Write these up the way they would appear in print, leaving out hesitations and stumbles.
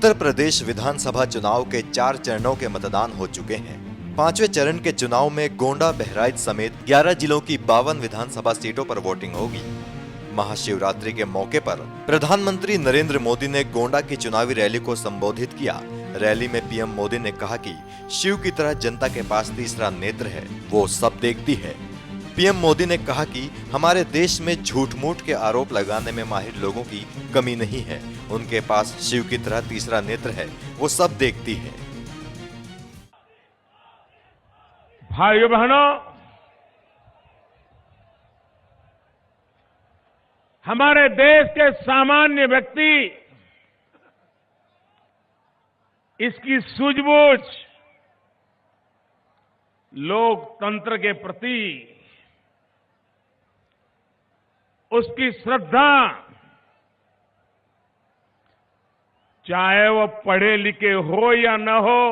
उत्तर प्रदेश विधानसभा चुनाव के 4 चरणों के मतदान हो चुके हैं। 5वें चरण के चुनाव में गोंडा, बहराइच समेत 11 जिलों की 52 विधानसभा सीटों पर वोटिंग होगी। महाशिवरात्रि के मौके पर प्रधानमंत्री नरेंद्र मोदी ने गोंडा की चुनावी रैली को संबोधित किया। रैली में पीएम मोदी ने कहा कि शिव की तरह जनता के पास तीसरा नेत्र है, वो सब देखती है। पीएम मोदी ने कहा कि हमारे देश में झूठ-मूठ के आरोप लगाने में माहिर लोगों की कमी नहीं है। उनके पास शिव की तरह तीसरा नेत्र है, वो सब देखती है। भाइयों बहनों, हमारे देश के सामान्य व्यक्ति इसकी सूझबूझ, लोकतंत्र के प्रति उसकी श्रद्धा, चाहे वो पढ़े लिखे हो या न हो,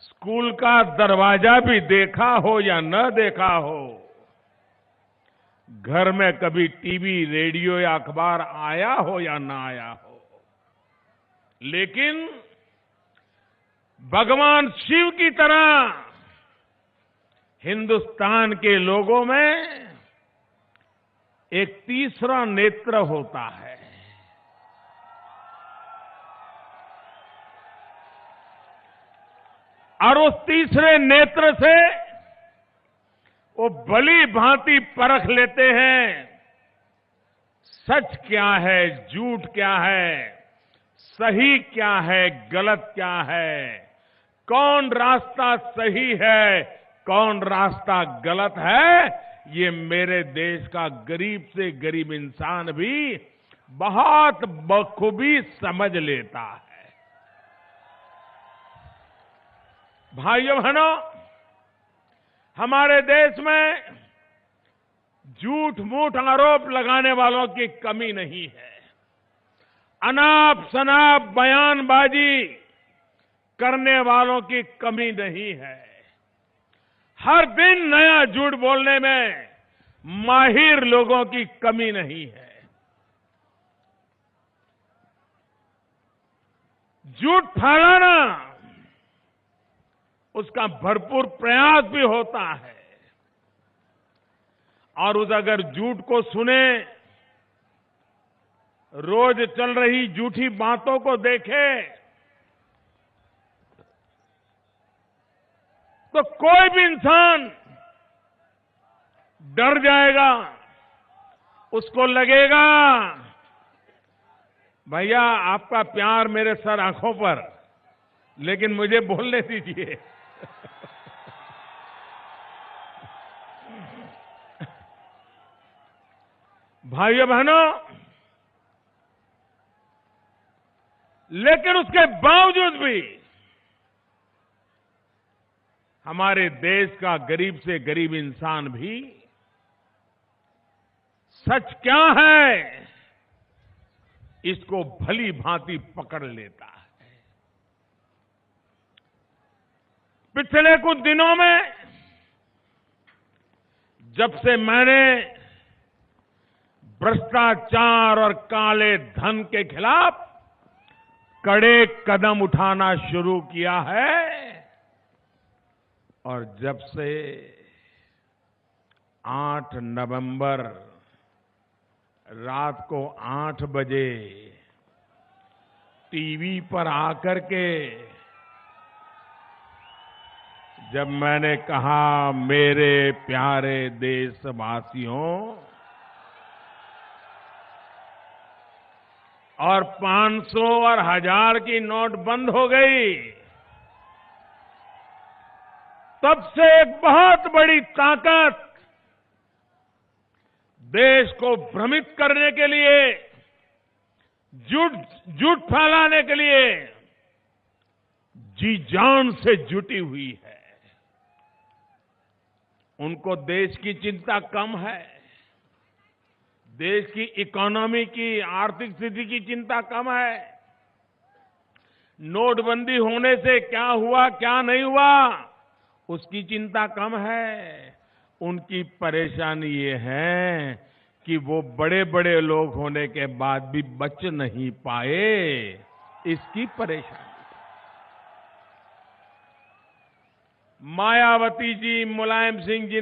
स्कूल का दरवाजा भी देखा हो या न देखा हो, घर में कभी टीवी, रेडियो या अखबार आया हो या न आया हो, लेकिन भगवान शिव की तरह हिंदुस्तान के लोगों में एक तीसरा नेत्र होता है। और उस तीसरे नेत्र से वो भली भांति परख लेते हैं सच क्या है, झूठ क्या है, सही क्या है, गलत क्या है, कौन रास्ता सही है, कौन रास्ता गलत है। ये मेरे देश का गरीब से गरीब इंसान भी बहुत बखूबी समझ लेता है। भाइयों बहनों, हमारे देश में झूठ मूठ आरोप लगाने वालों की कमी नहीं है। अनाप शनाप बयानबाजी करने वालों की कमी नहीं है। हर दिन नया झूठ बोलने में माहिर लोगों की कमी नहीं है। झूठ फैलाना, उसका भरपूर प्रयास भी होता है। और उस अगर झूठ को सुने, रोज चल रही झूठी बातों को देखे, तो कोई भी इंसान डर जाएगा। उसको लगेगा भैया आपका प्यार मेरे सर आंखों पर, लेकिन मुझे बोलने दीजिए। भाइयों बहनों, लेकिन उसके बावजूद भी हमारे देश का गरीब से गरीब इंसान भी सच क्या है इसको भली भांति पकड़ लेता है। पिछले कुछ दिनों में जब से मैंने भ्रष्टाचार और काले धन के खिलाफ कड़े कदम उठाना शुरू किया है, और जब से 8 नवंबर रात को 8 बजे टीवी पर आकर के जब मैंने कहा, मेरे प्यारे देशवासियों, और 500 और 1000 की नोट बंद हो गई, तब से एक बहुत बड़ी ताकत देश को भ्रमित करने के लिए, झूठ फैलाने के लिए जी जान से जुटी हुई है। उनको देश की चिंता कम है, देश की इकोनॉमी की, आर्थिक स्थिति की चिंता कम है। नोटबंदी होने से क्या हुआ, क्या नहीं हुआ, उसकी चिंता कम है। उनकी परेशानी ये है कि वो बड़े बड़े लोग होने के बाद भी बच नहीं पाए, इसकी परेशानी। मायावती जी, मुलायम सिंह जी